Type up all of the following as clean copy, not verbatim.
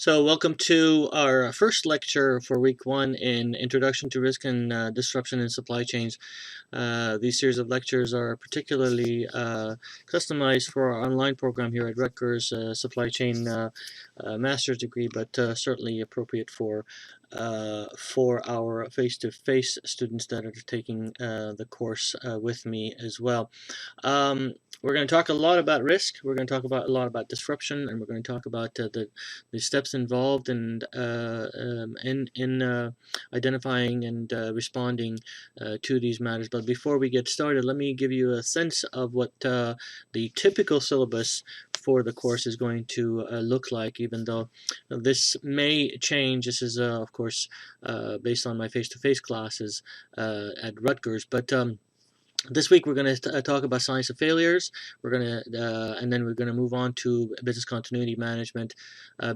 So, welcome to our first lecture for week one in Introduction to Risk and Disruption in Supply Chains. These series of lectures are particularly customized for our online program here at Rutgers Supply Chain Master's degree, but certainly appropriate for our face-to-face students that are taking the course with me as well. We're going to talk a lot about risk. We're going to talk about a lot about disruption, and we're going to talk about the steps involved in identifying and responding to these matters. But before we get started, let me give you a sense of what the typical syllabus for the course is going to look like, even though this may change. This is, of course, based on my face-to-face classes at Rutgers, but this week we're going to talk about science of failures. We're going to, and then we're going to move on to business continuity management,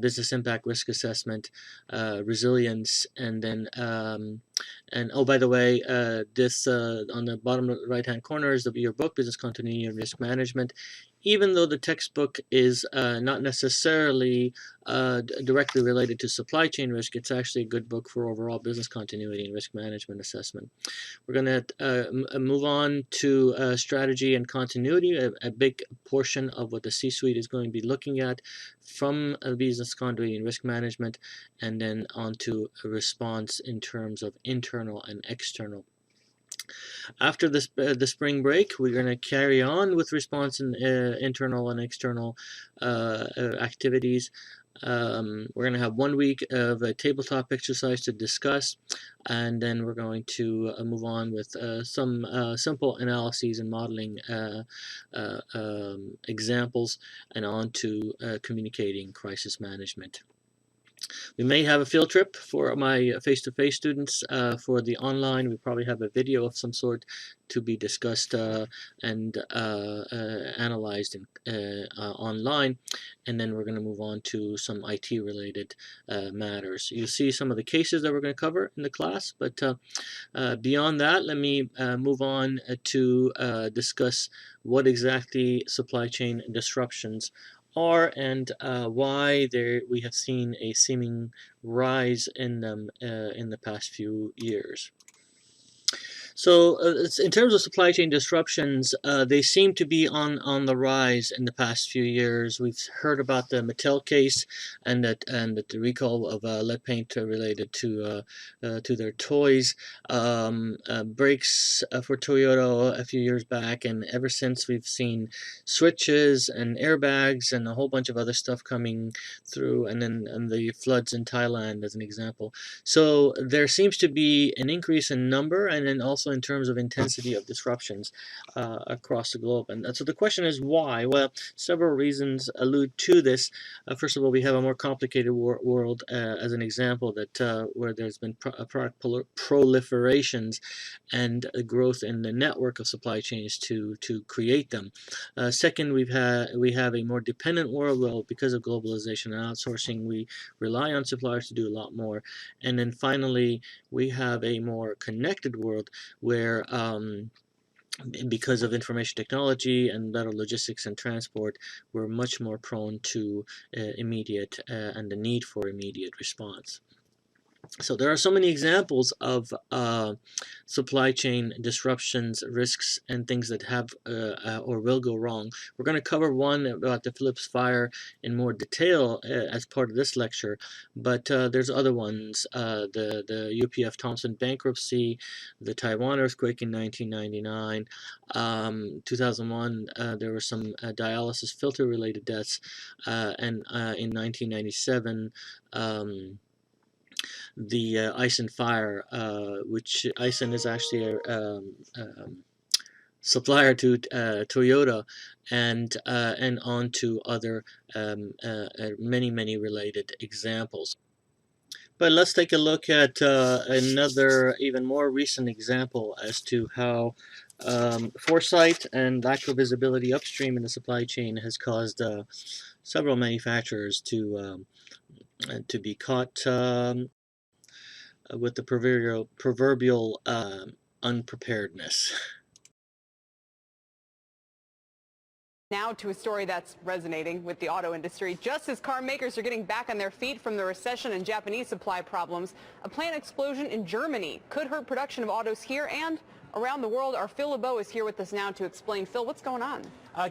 business impact risk assessment, resilience, and then, and oh, by the way, this on the bottom right-hand corner is your book, Business Continuity and Risk Management. Even though the textbook is not necessarily directly related to supply chain risk, it's actually a good book for overall business continuity and risk management assessment. We're going to move on to strategy and continuity, a big portion of what the C-suite is going to be looking at from business continuity and risk management, and then on to a response in terms of internal and external. After the spring break, we're going to carry on with response in internal and external activities. We're going to have 1 week of a tabletop exercise to discuss, and then we're going to move on with some simple analyses and modeling examples, and on to communicating crisis management. We may have a field trip for my face-to-face students. For the online, we probably have a video of some sort to be discussed and analyzed online, and then we're going to move on to some IT-related matters. You'll see some of the cases that we're going to cover in the class, but beyond that, let me move on to discuss what exactly supply chain disruptions are, and why we have seen a seeming rise in them in the past few years. So in terms of supply chain disruptions, they seem to be on the rise in the past few years. We've heard about the Mattel case and the recall of lead paint related to their toys, brakes for Toyota a few years back, and ever since we've seen switches and airbags and a whole bunch of other stuff coming through, and then the floods in Thailand as an example. So there seems to be an increase in number, and then also in terms of intensity of disruptions across the globe. And so the question is why? Well, several reasons allude to this. First of all, we have a more complicated world, as an example, that where there's been product proliferations and a growth in the network of supply chains to create them. Second, we have a more dependent world. Well, because of globalization and outsourcing, we rely on suppliers to do a lot more. And then finally, we have a more connected world where because of information technology and better logistics and transport, we're much more prone to immediate and the need for immediate response. So there are so many examples of supply chain disruptions, risks, and things that have or will go wrong. We're going to cover one about the Philips fire in more detail as part of this lecture, but there's other ones, the UPF Thomson bankruptcy, the Taiwan earthquake in 1999, 2001, there were some dialysis filter related deaths, and in 1997, the Ison fire, which Ison is actually a supplier to Toyota, and on to other many related examples. But let's take a look at another even more recent example as to how foresight and lack of visibility upstream in the supply chain has caused several manufacturers to be caught with the proverbial unpreparedness. Now to a story that's resonating with the auto industry. Just as car makers are getting back on their feet from the recession and Japanese supply problems, a plant explosion in Germany could hurt production of autos here and around the world. Our Phil LeBeau is here with us now to explain. Phil, what's going on?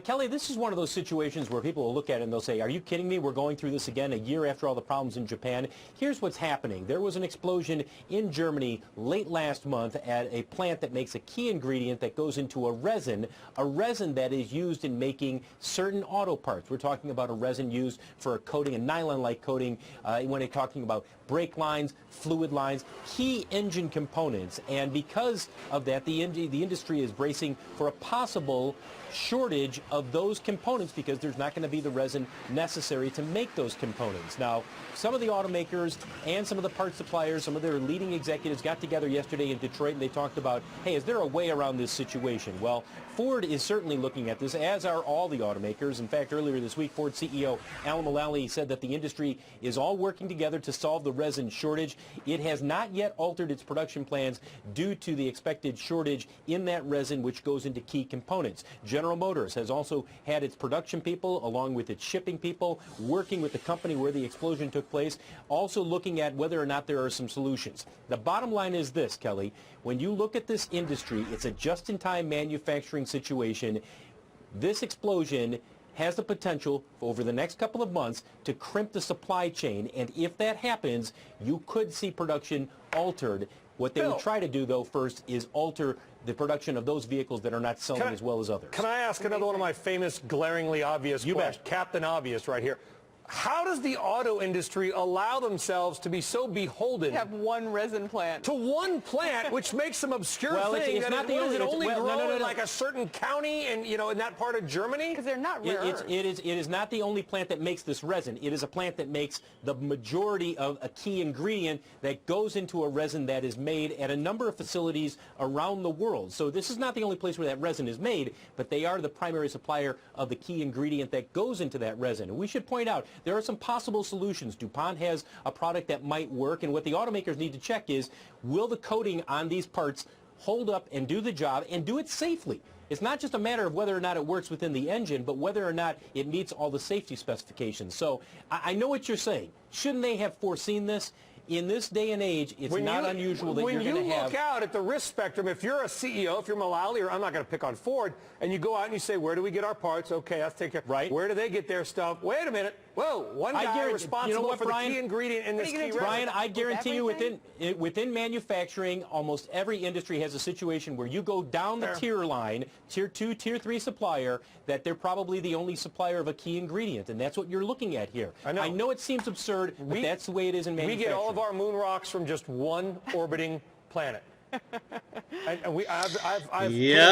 Kelly, this is one of those situations where people will look at it and they'll say, are you kidding me? We're going through this again a year after all the problems in Japan. Here's what's happening. There was an explosion in Germany late last month at a plant that makes a key ingredient that goes into a resin that is used in making certain auto parts. We're talking about a resin used for a coating, a nylon-like coating, when we're talking about brake lines, fluid lines, key engine components. And because of that, the industry is bracing for a possible shortage of those components because there's not going to be the resin necessary to make those components. Now, some of the automakers and some of the parts suppliers, some of their leading executives got together yesterday in Detroit and they talked about, hey, is there a way around this situation? Well, Ford is certainly looking at this, as are all the automakers. In fact, earlier this week, Ford CEO Alan Mulally said that the industry is all working together to solve the resin shortage. It has not yet altered its production plans due to the expected shortage in that resin, which goes into key components. General Motors has also had its production people, along with its shipping people, working with the company where the explosion took place, also looking at whether or not there are some solutions. The bottom line is this, Kelly. When you look at this industry, it's a just-in-time manufacturing situation. This explosion has the potential over the next couple of months to crimp the supply chain, and if that happens, you could see production altered. What they would try to do, though, first is alter the production of those vehicles that are not selling as well as others. Can I ask another one of my famous glaringly obvious questions? Captain Obvious right here. How does the auto industry allow themselves to be so beholden? Have one resin plant. To one plant, which makes some obscure thing it's that not the only grow in like a certain county and, you know, in that part of Germany? Because they're not rare earths. It is not the only plant that makes this resin. It is a plant that makes the majority of a key ingredient that goes into a resin that is made at a number of facilities around the world. So this is not the only place where that resin is made, but they are the primary supplier of the key ingredient that goes into that resin. And we should point out, there are some possible solutions. DuPont has a product that might work, and what the automakers need to check is, will the coating on these parts hold up and do the job and do it safely? It's not just a matter of whether or not it works within the engine, but whether or not it meets all the safety specifications. So I know what you're saying. Shouldn't they have foreseen this? In this day and age, it's not unusual that you're going to have... When you look out at the risk spectrum, if you're a CEO, if you're Mulally, or I'm not going to pick on Ford, and you go out and you say, where do we get our parts? Okay, let's take care. Right. Where do they get their stuff? Wait a minute. Whoa, one guy responsible for the key ingredient in this key resin. Brian, I guarantee you within manufacturing, almost every industry has a situation where you go down the tier line, tier 2, tier 3 supplier, that they're probably the only supplier of a key ingredient, and that's what you're looking at here. I know it seems absurd, but that's the way it is in manufacturing. We get all of our moon rocks from just one orbiting planet. I've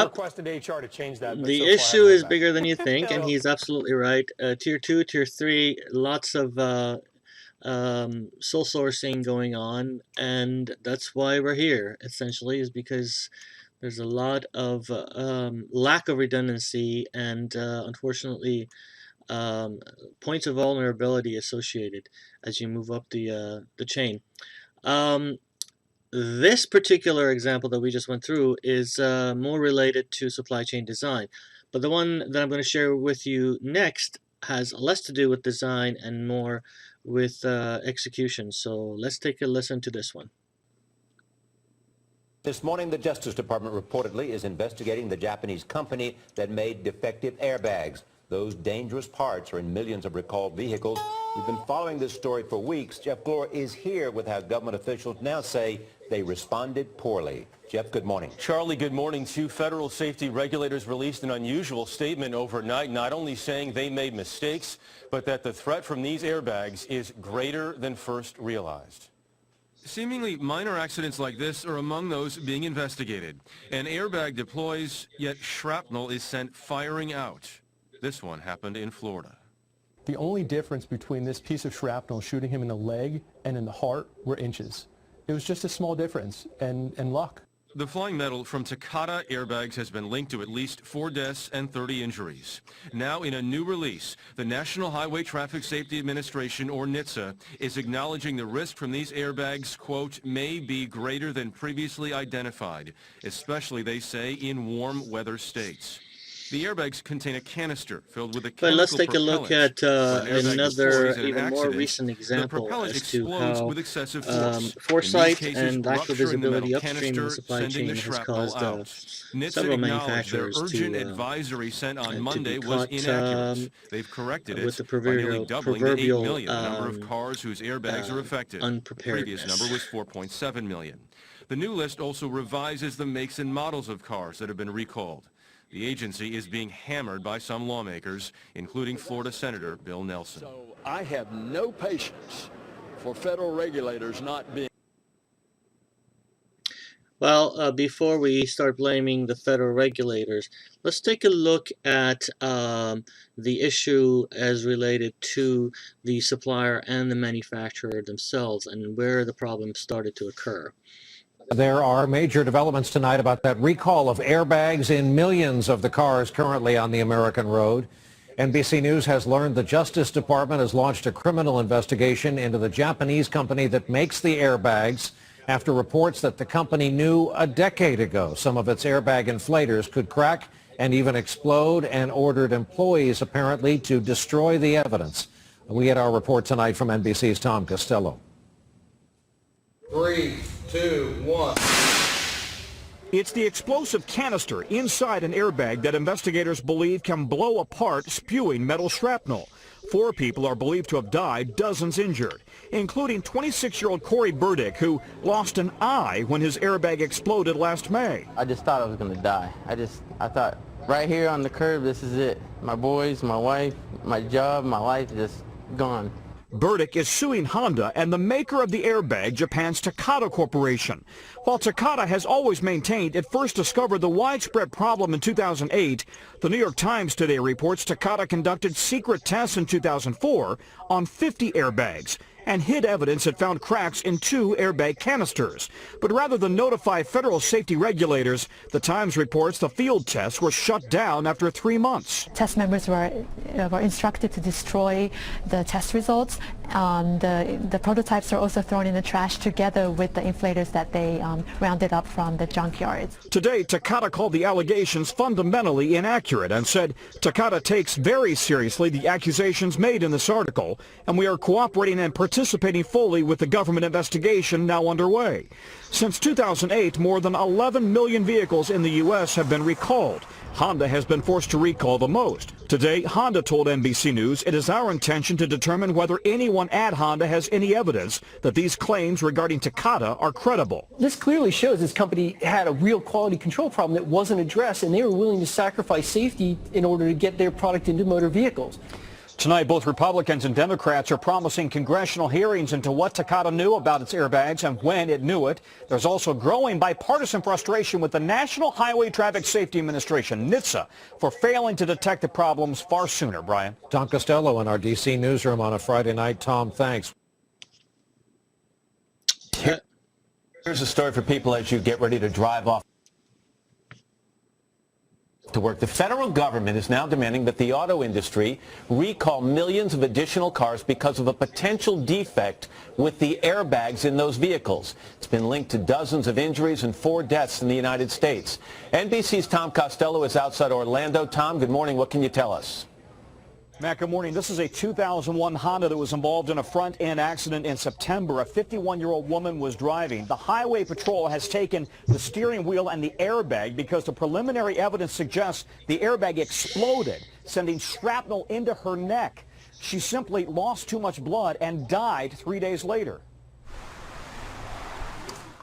requested HR to change that. The issue is bigger than you think, and he's absolutely right. Tier 2, Tier 3, lots of sole sourcing going on, and that's why we're here, essentially, is because there's a lot of lack of redundancy and, unfortunately, points of vulnerability associated as you move up the chain. This particular example that we just went through is more related to supply chain design. But the one that I'm going to share with you next has less to do with design and more with execution. So let's take a listen to this one. This morning, the Justice Department reportedly is investigating the Japanese company that made defective airbags. Those dangerous parts are in millions of recalled vehicles. We've been following this story for weeks. Jeff Glor is here with how government officials now say they responded poorly. Jeff, good morning. Charlie, good morning. Two federal safety regulators released an unusual statement overnight, not only saying they made mistakes, but that the threat from these airbags is greater than first realized. Seemingly minor accidents like this are among those being investigated. An airbag deploys, yet shrapnel is sent firing out. This one happened in Florida. The only difference between this piece of shrapnel shooting him in the leg and in the heart were inches. It was just a small difference, and luck. The flying metal from Takata airbags has been linked to at least 4 deaths and 30 injuries. Now, in a new release, the National Highway Traffic Safety Administration, or NHTSA, is acknowledging the risk from these airbags, quote, may be greater than previously identified, especially, they say, in warm weather states. The airbags contain a canister filled with a But chemical let's take a look propellant. at When an airbag another, deploys in an even more accident, recent the example propellant as to explodes how with excessive force. In these foresight cases, and lack of rupturing the metal visibility upstream in the canister, supply sending chain the has shrapnel caused out. NHTSA several acknowledged their manufacturers urgent to advisory sent on be Monday was caught inaccurate. They've corrected with it the by nearly doubling the 8 proverbial million the number of cars whose airbags are affected. The previous unpreparedness. number was 4.7 million. The new list also revises the makes and models of cars that have been recalled. The agency is being hammered by some lawmakers, including Florida Senator Bill Nelson. So I have no patience for federal regulators not being. Well, before we start blaming the federal regulators, let's take a look at the issue as related to the supplier and the manufacturer themselves and where the problem started to occur. There are major developments tonight about that recall of airbags in millions of the cars currently on the American road. NBC News has learned the Justice Department has launched a criminal investigation into the Japanese company that makes the airbags after reports that the company knew a decade ago some of its airbag inflators could crack and even explode, and ordered employees apparently to destroy the evidence. We get our report tonight from NBC's Tom Costello. 3, 2, 1. It's the explosive canister inside an airbag that investigators believe can blow apart, spewing metal shrapnel. 4 people are believed to have died, dozens injured, including 26-year-old Corey Burdick, who lost an eye when his airbag exploded last May. I just thought I was going to die. I thought right here on the curb, this is it. My boys, my wife, my job, my life just gone. Burdick is suing Honda and the maker of the airbag, Japan's Takata Corporation. While Takata has always maintained it first discovered the widespread problem in 2008, the New York Times today reports Takata conducted secret tests in 2004 on 50 airbags and hid evidence that found cracks in 2 airbag canisters. But rather than notify federal safety regulators, the Times reports the field tests were shut down after 3 months. Test members were instructed to destroy the test results. The prototypes are also thrown in the trash together with the inflators that they rounded up from the junkyards. Today, Takata called the allegations fundamentally inaccurate and said Takata takes very seriously the accusations made in this article, and we are cooperating and participating fully with the government investigation now underway. Since 2008, more than 11 million vehicles in the U.S. have been recalled. Honda has been forced to recall the most. Today, Honda told NBC News it is our intention to determine whether anyone at Honda has any evidence that these claims regarding Takata are credible. This clearly shows this company had a real quality control problem that wasn't addressed, and they were willing to sacrifice safety in order to get their product into motor vehicles. Tonight, both Republicans and Democrats are promising congressional hearings into what Takata knew about its airbags and when it knew it. There's also growing bipartisan frustration with the National Highway Traffic Safety Administration, NHTSA, for failing to detect the problems far sooner. Brian? Tom Costello in our D.C. newsroom on a Friday night. Tom, thanks. Here's a story for people as you get ready to drive off to work. The federal government is now demanding that the auto industry recall millions of additional cars because of a potential defect with the airbags in those vehicles. It's been linked to dozens of injuries and 4 deaths in the United States. NBC's Tom Costello is outside Orlando. Tom, good morning. What can you tell us? Matt, good morning. This is a 2001 Honda that was involved in a front-end accident in September. A 51-year-old woman was driving. The Highway Patrol has taken the steering wheel and the airbag because the preliminary evidence suggests the airbag exploded, sending shrapnel into her neck. She simply lost too much blood and died 3 days later.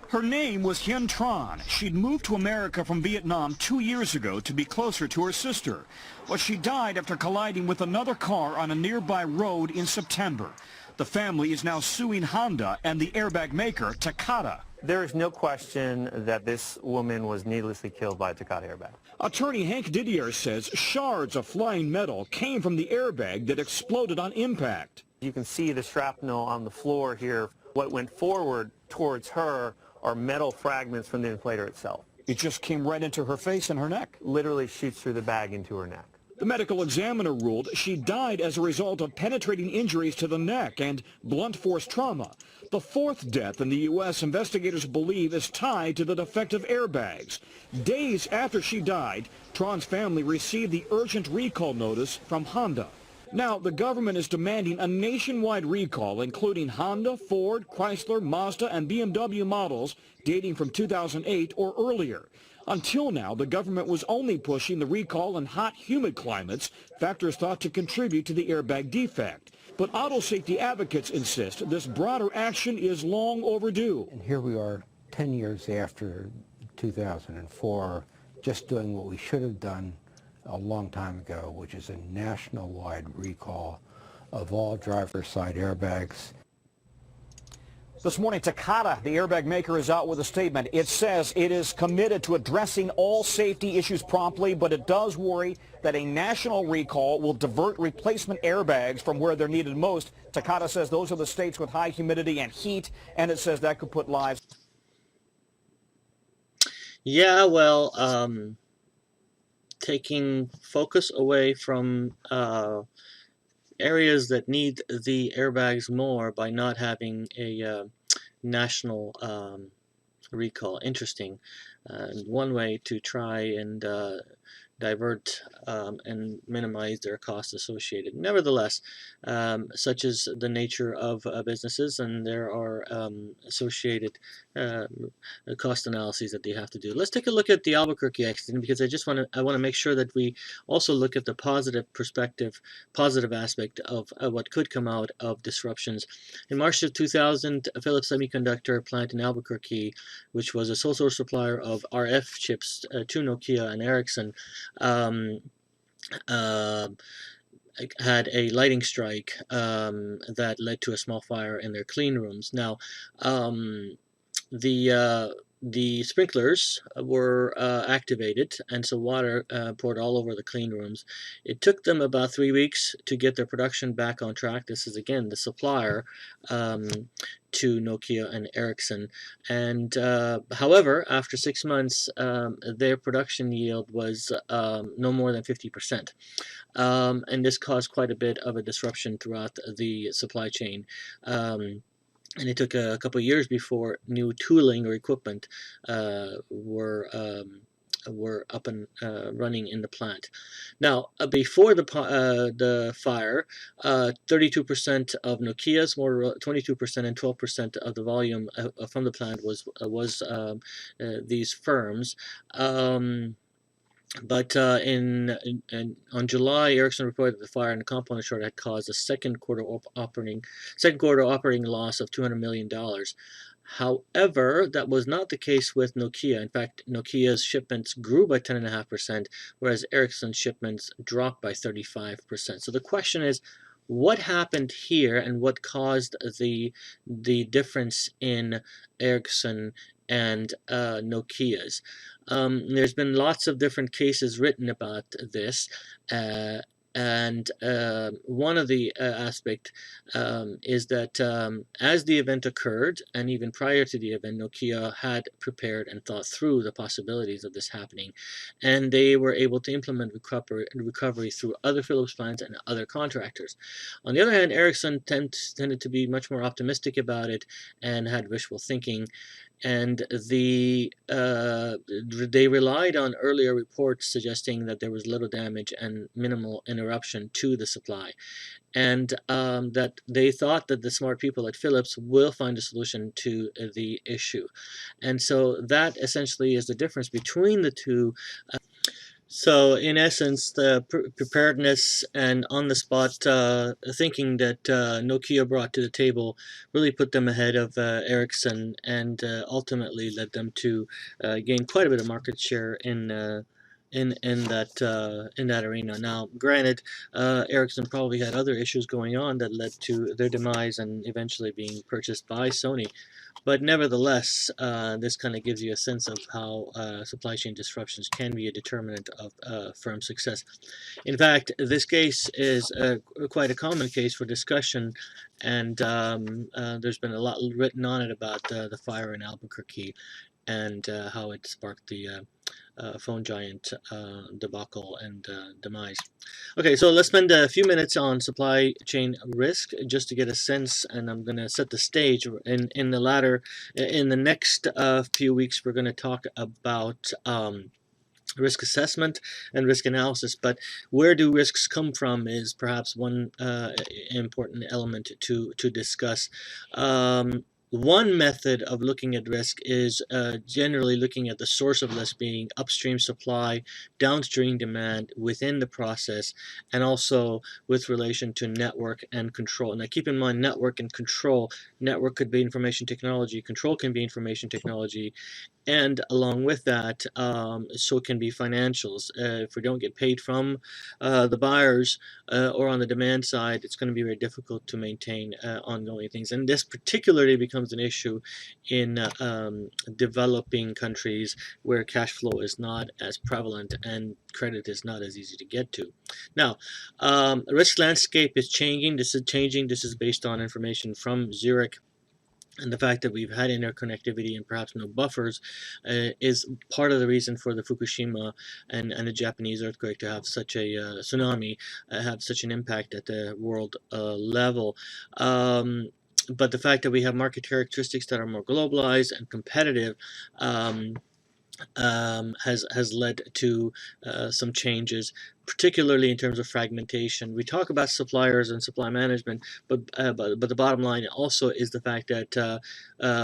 Her name was Hien Tran. She'd moved to America from Vietnam 2 years ago to be closer to her sister. Well, she died after colliding with another car on a nearby road in September. The family is now suing Honda and the airbag maker, Takata. There is no question that this woman was needlessly killed by a Takata airbag. Attorney Hank Didier says shards of flying metal came from the airbag that exploded on impact. You can see the shrapnel on the floor here. What went forward towards her are metal fragments from the inflator itself. It just came right into her face and her neck. Literally shoots through the bag into her neck. The medical examiner ruled she died as a result of penetrating injuries to the neck and blunt force trauma. The fourth death in the U.S. investigators believe is tied to the defective airbags. Days after she died, Tron's family received the urgent recall notice from Honda. Now, the government is demanding a nationwide recall, including Honda, Ford, Chrysler, Mazda, and BMW models dating from 2008 or earlier. Until now, the government was only pushing the recall in hot, humid climates, factors thought to contribute to the airbag defect. But auto safety advocates insist this broader action is long overdue. And here we are 10 years after 2004, just doing what we should have done a long time ago, which is a national-wide recall of all driver's side airbags. This morning, Takata, the airbag maker, is out with a statement. It says it is committed to addressing all safety issues promptly, but it does worry that a national recall will divert replacement airbags from where they're needed most. Takata says those are the states with high humidity and heat, and it says that could put lives. Yeah, well, taking focus away from areas that need the airbags more by not having a national recall. Interesting. One way to try and divert and minimize their costs associated. Nevertheless, such is the nature of businesses, and there are associated cost analyses that they have to do. Let's take a look at the Albuquerque accident, because I want to make sure that we also look at the positive perspective, positive aspect of what could come out of disruptions. In March of 2000, Philips Semiconductor plant in Albuquerque, which was a sole source supplier of RF chips to Nokia and Ericsson, had a lighting strike that led to a small fire in their clean rooms. Now, the sprinklers were activated, and so water poured all over the clean rooms. It took them about 3 weeks to get their production back on track. This is, again, the supplier to Nokia and Ericsson. And however, after 6 months, their production yield was no more than 50%. And this caused quite a bit of a disruption throughout the supply chain. And it took a couple of years before new tooling or equipment were up and running in the plant. Now, before the fire, 32% of Nokia's, 22% and 12% of the volume from the plant was these firms. But on July, Ericsson reported that the fire and the component short had caused a second quarter operating loss of $200 million. However, that was not the case with Nokia. In fact, Nokia's shipments grew by 10.5%, whereas Ericsson's shipments dropped by 35%. So the question is, what happened here, and what caused the difference in Ericsson and Nokia's? There's been lots of different cases written about this, and one of the aspect is that as the event occurred, and even prior to the event, Nokia had prepared and thought through the possibilities of this happening, and they were able to implement recovery through other Philips plants and other contractors. On the other hand, Ericsson tended to be much more optimistic about it and had wishful thinking, and they relied on earlier reports suggesting that there was little damage and minimal interruption to the supply, and that they thought that the smart people at Philips will find a solution to the issue. And so that essentially is the difference between the two. So in essence, the preparedness and on-the-spot thinking that Nokia brought to the table really put them ahead of Ericsson, and ultimately led them to gain quite a bit of market share in that arena. Now, granted, Ericsson probably had other issues going on that led to their demise and eventually being purchased by Sony. But nevertheless, this kind of gives you a sense of how supply chain disruptions can be a determinant of firm success. In fact, this case is quite a common case for discussion, and there's been a lot written on it about the fire in Albuquerque and how it sparked the phone giant debacle and demise. Okay, so let's spend a few minutes on supply chain risk just to get a sense, and I'm going to set the stage. In the next few weeks, we're going to talk about risk assessment and risk analysis, but where do risks come from is perhaps one important element to discuss. One method of looking at risk is generally looking at the source of risk being upstream supply, downstream demand within the process, and also with relation to network and control. Now keep in mind, network and control. Network could be information technology, control can be information technology, and along with that, so can be financials. If we don't get paid from the buyers or on the demand side, it's going to be very difficult to maintain ongoing things. And this particularly becomes an issue in developing countries where cash flow is not as prevalent and credit is not as easy to get to. Now, risk landscape is changing. This is changing. This is based on information from Zurich. And the fact that we've had interconnectivity and perhaps no buffers is part of the reason for the Fukushima and the Japanese earthquake to have such a tsunami, have such an impact at the world level. But the fact that we have market characteristics that are more globalized and competitive has led to some changes, particularly in terms of fragmentation. We talk about suppliers and supply management, but the bottom line also is the fact that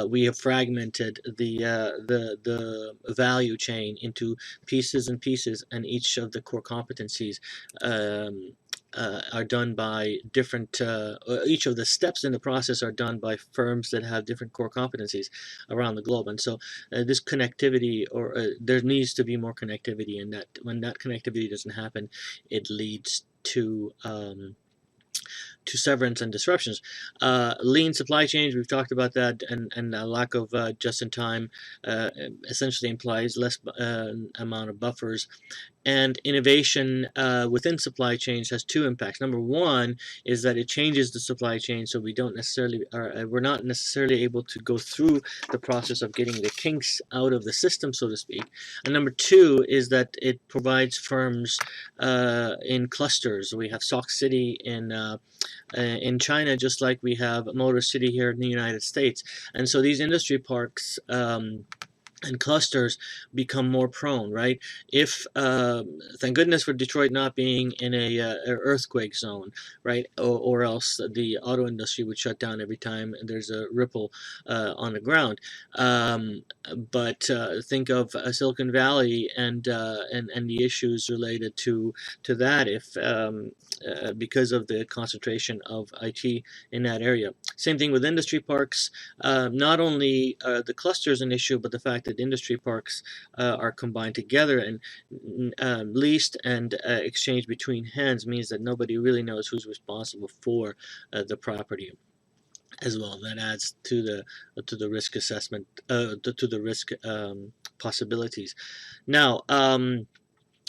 we have fragmented the value chain into pieces, and each of the core competencies are done by different, each of the steps in the process are done by firms that have different core competencies around the globe. And so this connectivity, or there needs to be more connectivity, and that when that connectivity doesn't happen, it leads to severance and disruptions. Lean supply chains, we've talked about that, and a lack of just-in-time essentially implies less amount of buffers. And innovation within supply chains has two impacts. Number one is that it changes the supply chain, so we don't necessarily, we're not necessarily able to go through the process of getting the kinks out of the system, so to speak. And number two is that it provides firms in clusters. We have Sock City in China, just like we have Motor City here in the United States. And so these industry parks and clusters become more prone, right? If thank goodness for Detroit not being in a earthquake zone, right? Or else the auto industry would shut down every time there's a ripple on the ground. But think of Silicon Valley and the issues related to that, if because of the concentration of IT in that area. Same thing with industry parks. Not only the clusters an issue, but the fact that industry parks are combined together and leased and exchanged between hands means that nobody really knows who's responsible for the property as well. That adds to the risk assessment, to the risk possibilities. Now,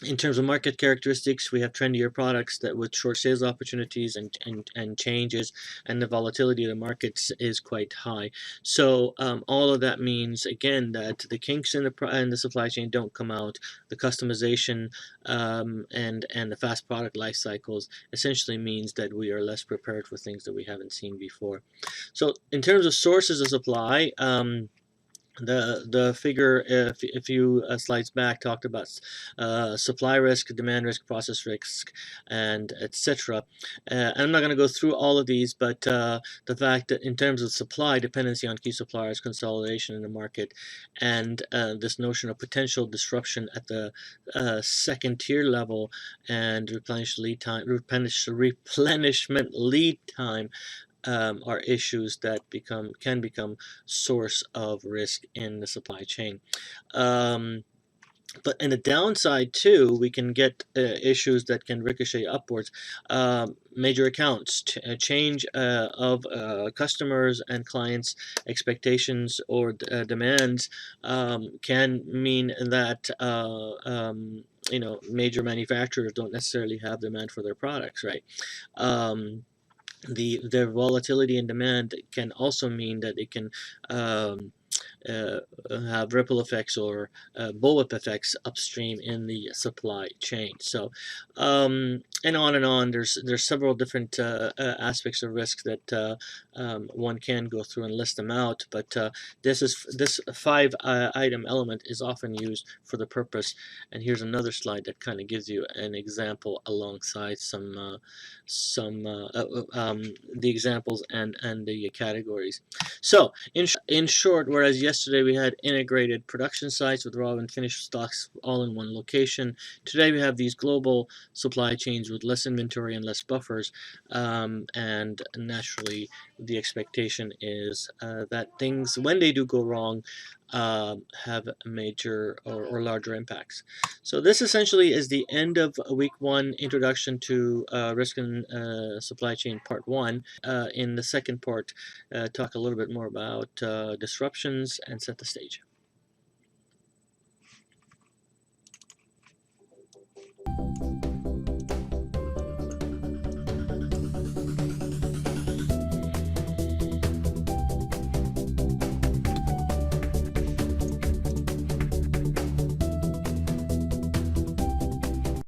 in terms of market characteristics, we have trendier products that with short sales opportunities and changes, and the volatility of the markets is quite high. So all of that means, again, that the kinks in the supply chain don't come out. The customization and the fast product life cycles essentially means that we are less prepared for things that we haven't seen before. So in terms of sources of supply, the figure a few slides back talked about supply risk, demand risk, process risk, and etc. I'm not going to go through all of these, but the fact that in terms of supply, dependency on key suppliers, consolidation in the market, and this notion of potential disruption at the second tier level, and replenishment lead time are issues that can become source of risk in the supply chain. But in the downside too, we can get issues that can ricochet upwards. Major accounts, change of customers and clients' expectations or demands can mean that major manufacturers don't necessarily have demand for their products, right? Their volatility in demand can also mean that it can have ripple effects or bullwhip effects upstream in the supply chain. So, and on. There's several different aspects of risk that one can go through and list them out. But this 5-item element is often used for the purpose. And here's another slide that kind of gives you an example alongside the examples and the categories. So in short, whereas yesterday we had integrated production sites with raw and finished stocks all in one location, today we have these global supply chains with less inventory and less buffers, and naturally the expectation is that things, when they do go wrong, have major or larger impacts. So this essentially is the end of week 1 introduction to risk and supply chain part 1. In the second part, talk a little bit more about disruptions and set the stage.